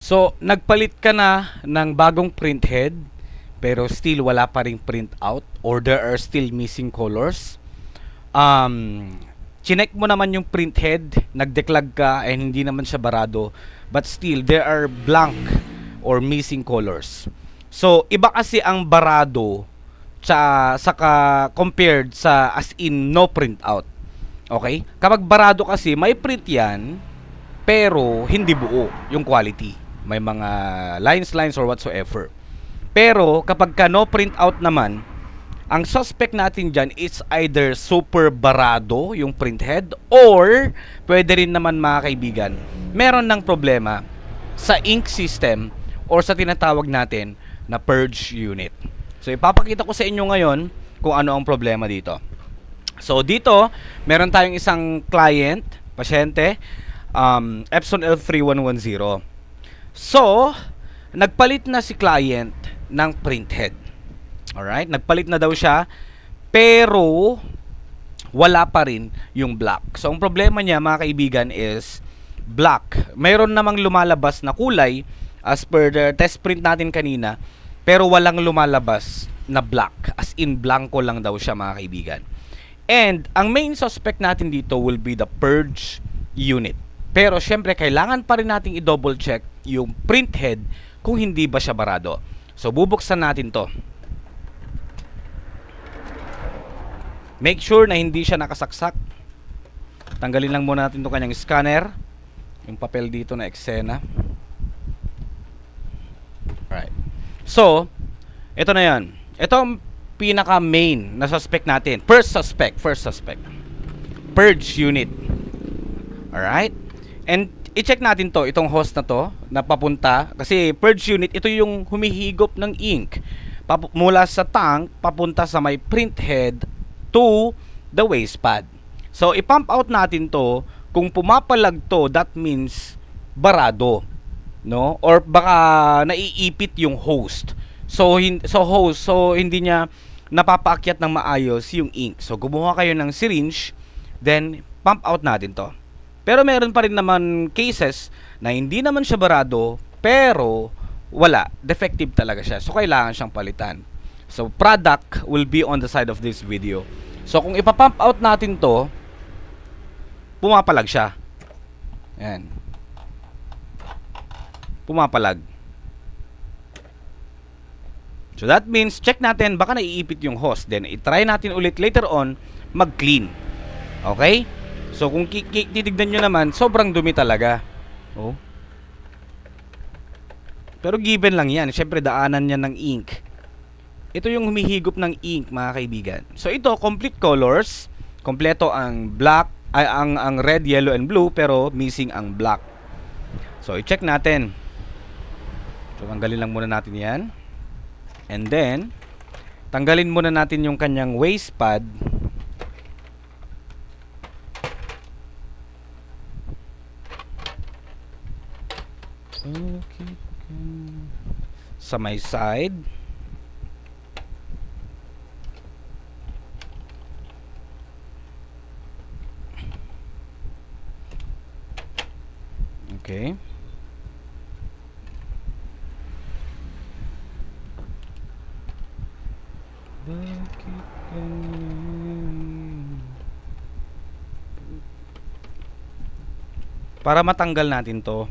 So, nagpalit ka na ng bagong printhead pero still wala pa ring print out or there are still missing colors. Chinek mo naman yung printhead, nagdeklag ka and hindi naman siya barado, but still there are blank or missing colors. So, iba kasi ang barado saka compared sa as in no print out. Okay? Kapag barado kasi, may print yan, pero hindi buo yung quality. May mga lines or whatsoever. Pero kapag ka no print out naman, ang suspect natin dyan is either super barado yung printhead or pwede rin naman mga kaibigan, meron ng problema sa ink system or sa tinatawag natin na purge unit. So ipapakita ko sa inyo ngayon kung ano ang problema dito. So dito, meron tayong isang client, pasyente, Epson L3110. So, nagpalit na si client ng printhead. Alright, nagpalit na daw siya, pero wala pa rin yung black. So, ang problema niya mga kaibigan is black. Mayroon namang lumalabas na kulay as per the test print natin kanina, pero walang lumalabas na black. As in, blanco lang daw siya mga kaibigan. And, ang main suspect natin dito will be the purge unit. Pero, syempre, kailangan pa rin natin i-double check yung printhead kung hindi ba siya barado. So, bubuksan natin to. Make sure na hindi siya nakasaksak. Tanggalin lang muna natin itong kanyang scanner. Yung papel dito na eksena. Alright. So, ito na yan. Ito ang pinaka main na suspect natin. First suspect. Purge unit. Alright. And i-check natin to, itong host na to, na papunta. Kasi purge unit, ito yung humihigop ng ink. Mula sa tank, papunta sa may printhead to the waste pad. So, i-pump out natin to. Kung pumapalag to, that means barado. No? Or baka naiipit yung host. So hindi niya napapaakyat ng maayos yung ink. So, gumawa kayo ng syringe, then pump out natin to. Pero meron pa rin naman cases na hindi naman siya barado, pero wala, defective talaga siya. So, kailangan siyang palitan. So, product will be on the side of this video. So, kung ipapump out natin to, pumapalag siya. Ayan. Pumapalag. So, that means, check natin, baka naiipit yung host. Then, itry natin ulit later on, mag-clean. Okay? So, kung titignan nyo naman, sobrang dumi talaga. Oh. Pero given lang yan. Siyempre, daanan niya ng ink. Ito yung humihigop ng ink, mga kaibigan. So, ito, complete colors. Kompleto ang black, ang red, yellow, and blue, pero missing ang black. So, i-check natin. So, tanggalin lang muna natin yan. And then, tanggalin muna natin yung kanyang waste pad. Okay. Sa my side. Okay. Para matanggal natin to.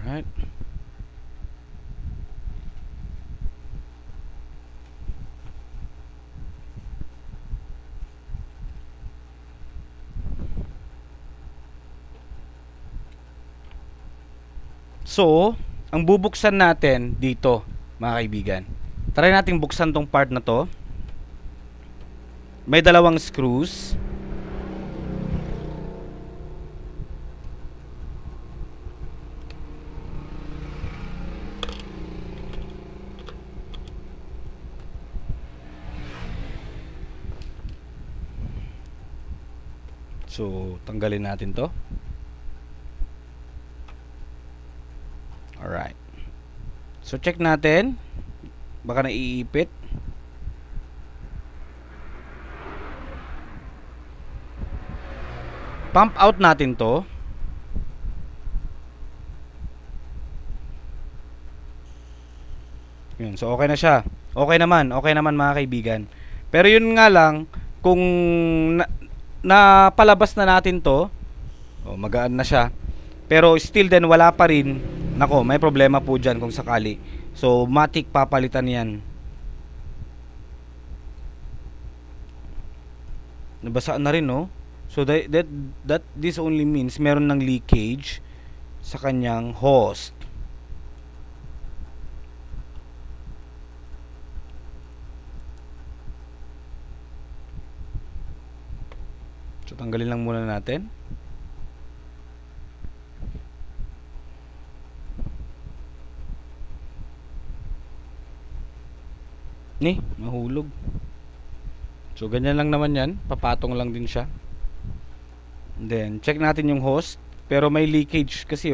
Alright. So, ang bubuksan natin dito, mga kaibigan. Try nating buksan tong part na to. May dalawang screws. So, tanggalin natin to. So check natin. Baka naiipit. Pump out natin to. Yun, so okay na siya. Okay naman mga kaibigan. Pero yun nga lang, kung napalabas na natin to, magaan na siya. Pero still then wala pa rin. Nako, may problema po dyan kung sakali. So matik papalitan yan. Nabasaan na rin, no? So that this only means meron ng leakage sa kanyang host. So tanggalin lang muna natin. Mahulog. So ganyan lang naman yan, papatong lang din siya. And then check natin yung host, pero may leakage kasi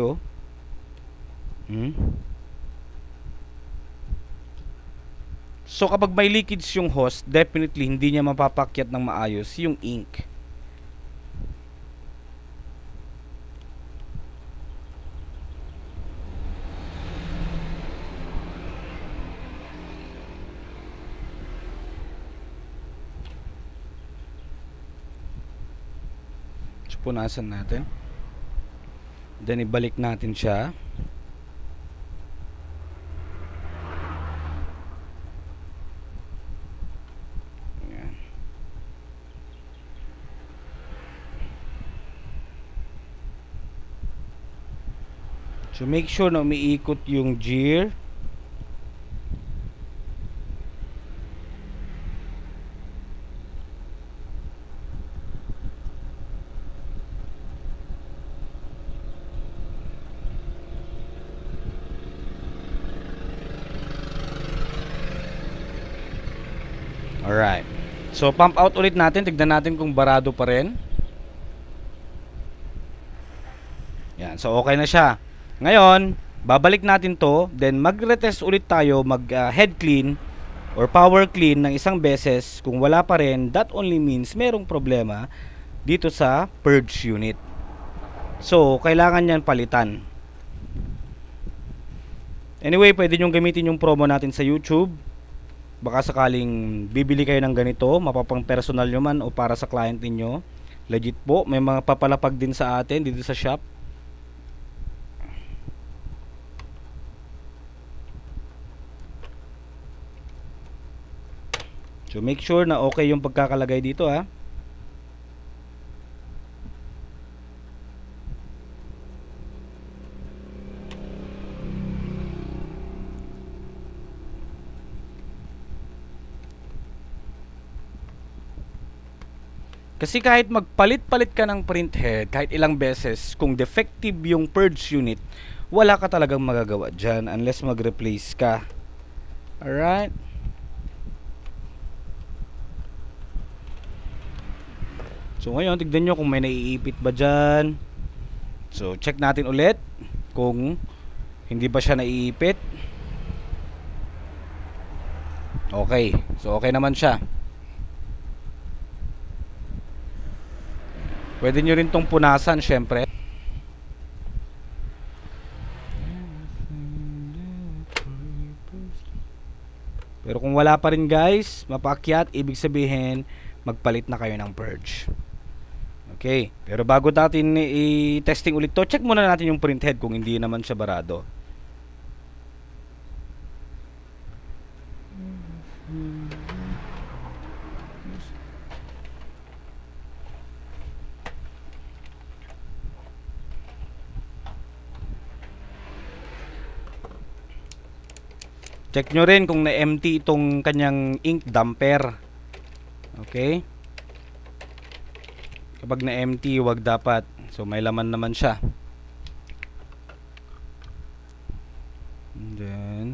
So kapag may leakage yung host, definitely hindi niya mapapakyat ng maayos yung ink. Punasan natin, then ibalik natin siya. Ayan. So make sure na umiikot yung gear. Alright. So pump out ulit natin. Tignan natin kung barado pa rin. Yan. So okay na siya. Ngayon, babalik natin to. Then mag-retest ulit tayo. Mag-head clean or power clean ng isang beses. Kung wala pa rin, that only means merong problema dito sa purge unit. So kailangan yan palitan. Anyway, pwede nyong gamitin yung promo natin sa YouTube. Baka sakaling bibili kayo ng ganito, mapapang personal nyo man o para sa client ninyo. Legit po, may mga papalapag din sa atin dito sa shop. So make sure na okay yung pagkakalagay dito, ha. Kasi kahit magpalit-palit ka ng printhead kahit ilang beses, kung defective yung purge unit, wala ka talagang magagawa dyan unless mag-replace ka. Alright. So ngayon, tignan nyo kung may naiipit ba dyan. So check natin ulit kung hindi ba siya naiipit. Okay. So okay naman siya. Pwede nyo rin tong punasan, syempre. Pero kung wala pa rin guys, mapaakyat, ibig sabihin magpalit na kayo ng purge. Okay, pero bago natin i-testing ulit to, check muna natin yung printhead kung hindi naman siya barado. Check nyo rin kung na-empty itong kanyang ink damper. Okay? Kapag na-empty, wag dapat. So may laman naman siya. And then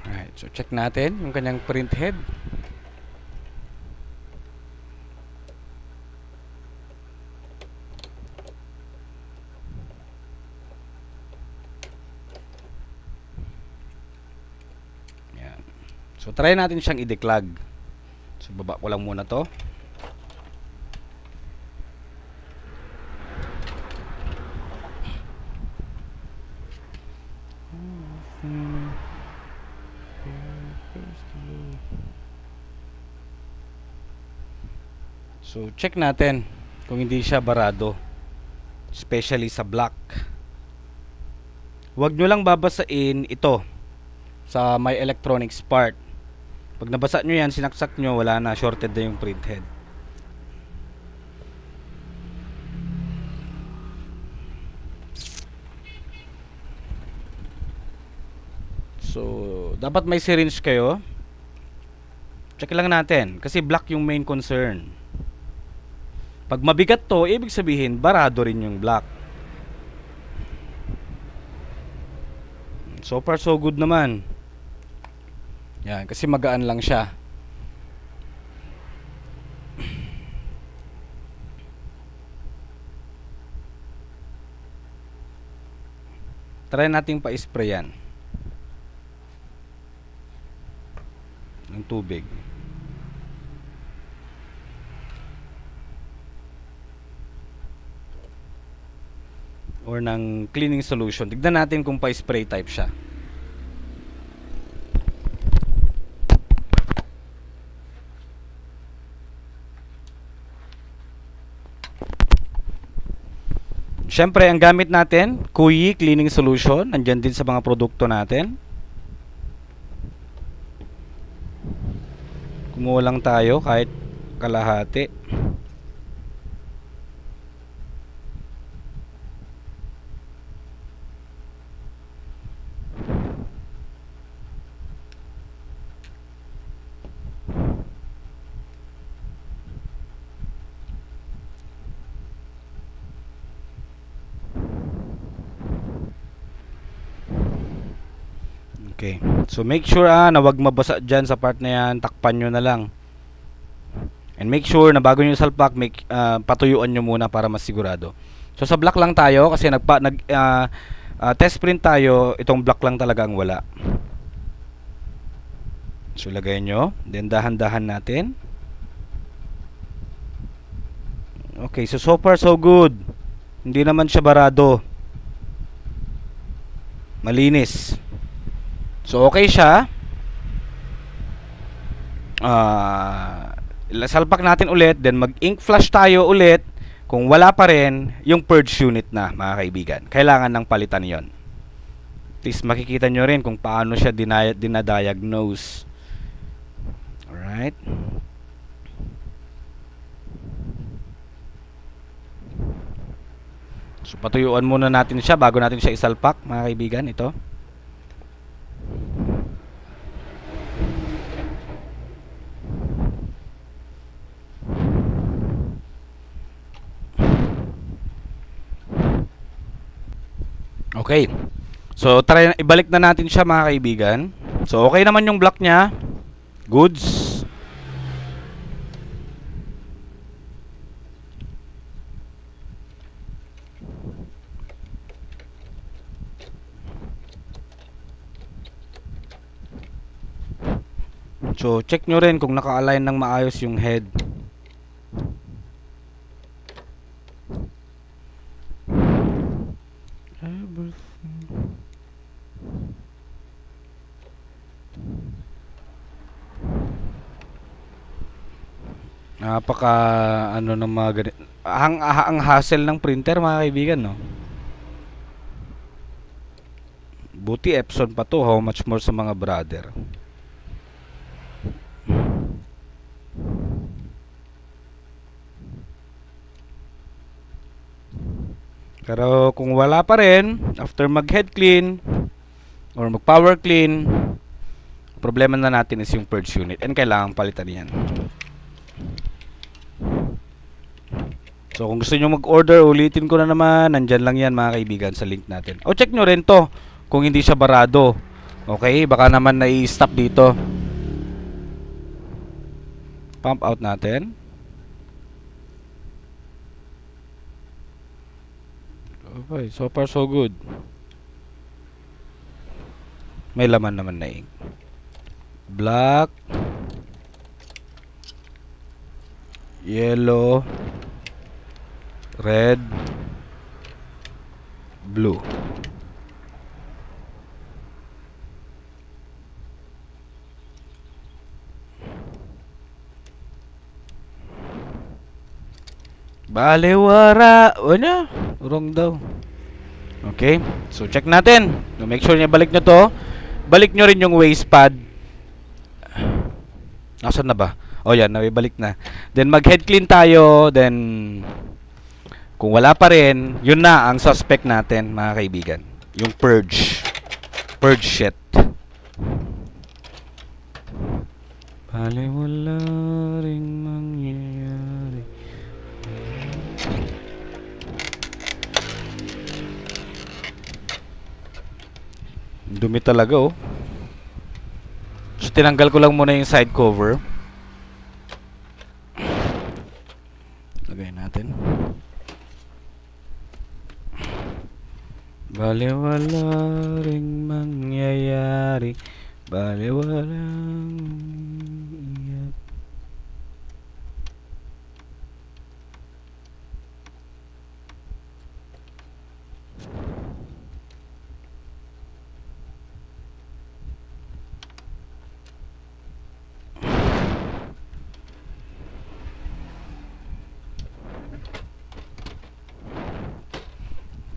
Alright, so check natin yung kanyang print head. Yan. So try natin siyang i-declog. So baba ko lang muna to. So check natin kung hindi siya barado, especially sa black. Huwag nyo lang babasain ito sa may electronics part. Pag nabasa nyo yan, sinaksak nyo, wala na, shorted na yung print head. So dapat may syringe kayo. Check lang natin kasi black yung main concern. Pag mabigat to, ibig sabihin barado rin yung black. So far so good naman. Yan, kasi magaan lang siya. Try nating pa-sprayan ng tubig. Or ng cleaning solution. Tignan natin kung pa-spray type siya. Siyempre, ang gamit natin, Kuyi cleaning solution. Nandyan din sa mga produkto natin. Kumuha lang tayo kahit kalahati. Okay. So make sure na wag mabasa dyan sa part na yan. Takpan nyo na lang. And make sure na bago nyo salpak, patuyuan nyo muna para mas sigurado. So sa black lang tayo kasi test print tayo. Itong black lang talaga ang wala. So lagay nyo. Then dahan-dahan natin. Okay. So far so good. Hindi naman siya barado. Malinis. So okay siya. Salpak natin ulit, then mag-ink flush tayo ulit. Kung wala pa rin, yung purge unit na, mga kaibigan. Kailangan ng palitan yon. At least makikita nyo rin kung paano siya dinadiagnose. Alright. So patuyuan muna natin siya bago natin siya isalpak, mga kaibigan. Ito. Okay. So ibalik na natin siya, mga kaibigan. So okay naman yung block niya. Goods. So check nyo rin kung naka-align ng maayos yung head. Napaka ano ng mga ganito. Ang hassle ng printer, mga kaibigan, no. Buti Epson pa to, how much more sa mga brother. Pero kung wala pa rin, after mag-head clean or mag-power clean, problema na natin is yung purge unit and kailangan palitan yan. So kung gusto nyo mag-order, ulitin ko na naman, nandyan lang yan mga kaibigan sa link natin. O check nyo rin to kung hindi siya barado. Okay, baka naman na-stop dito. Pump out natin. Okay, so far so good. May laman naman na ink. Black, yellow, red, blue. Balewara. Wala. Wrong daw. Okay. So, check natin. Make sure niya balik nyo to. Balik nyo rin yung waste pad. Nasaan na ba? O yan, nabibalik na. Then, mag-head clean tayo. Then, kung wala pa rin, yun na ang suspect natin, mga kaibigan. Yung purge. Purge shit. Balewala ring mangyayari. Dumi talaga oh. So tinanggal ko lang muna yung side cover. Lagay natin. Balewala ring mangyayari. Balewalang iyak.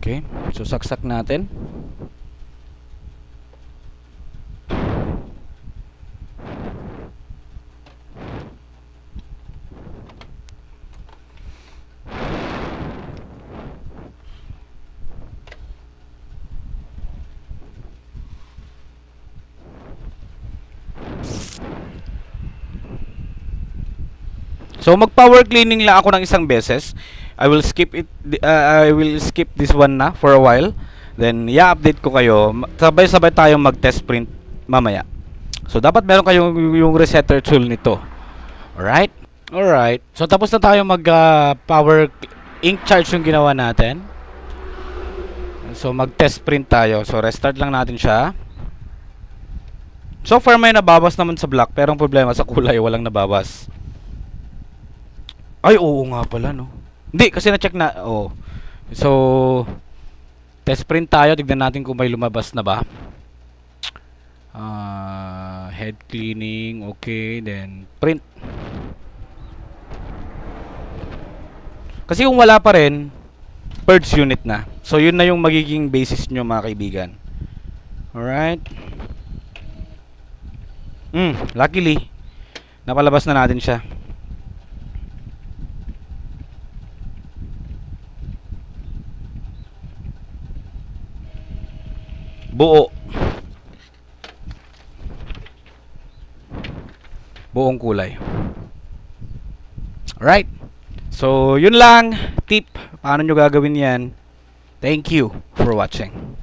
Okay, so saksak natin. So mag-power cleaning lang ako ng isang beses. I will skip this one na for a while. Then i-update ko kayo. Sabay-sabay tayong mag-test print mamaya. So dapat meron kayong yung resetter tool nito. Alright? Alright. So tapos na tayo mag-power ink charge yung ginawa natin. So mag-test print tayo. So restart lang natin siya. So far may nabawas naman sa black, pero ang problema sa kulay walang nabawas. Ay, oo nga pala, no? Hindi, kasi na-check na. Oo. So, test print tayo. Tignan natin kung may lumabas na ba. Head cleaning. Okay, then print. Kasi kung wala pa rin, purge unit na. So, yun na yung magiging basis nyo, mga kaibigan. Alright. Luckily, napalabas na natin siya. Buo. Buong kulay. Alright. So, yun lang. Tip. Paano nyo gagawin yan? Thank you for watching.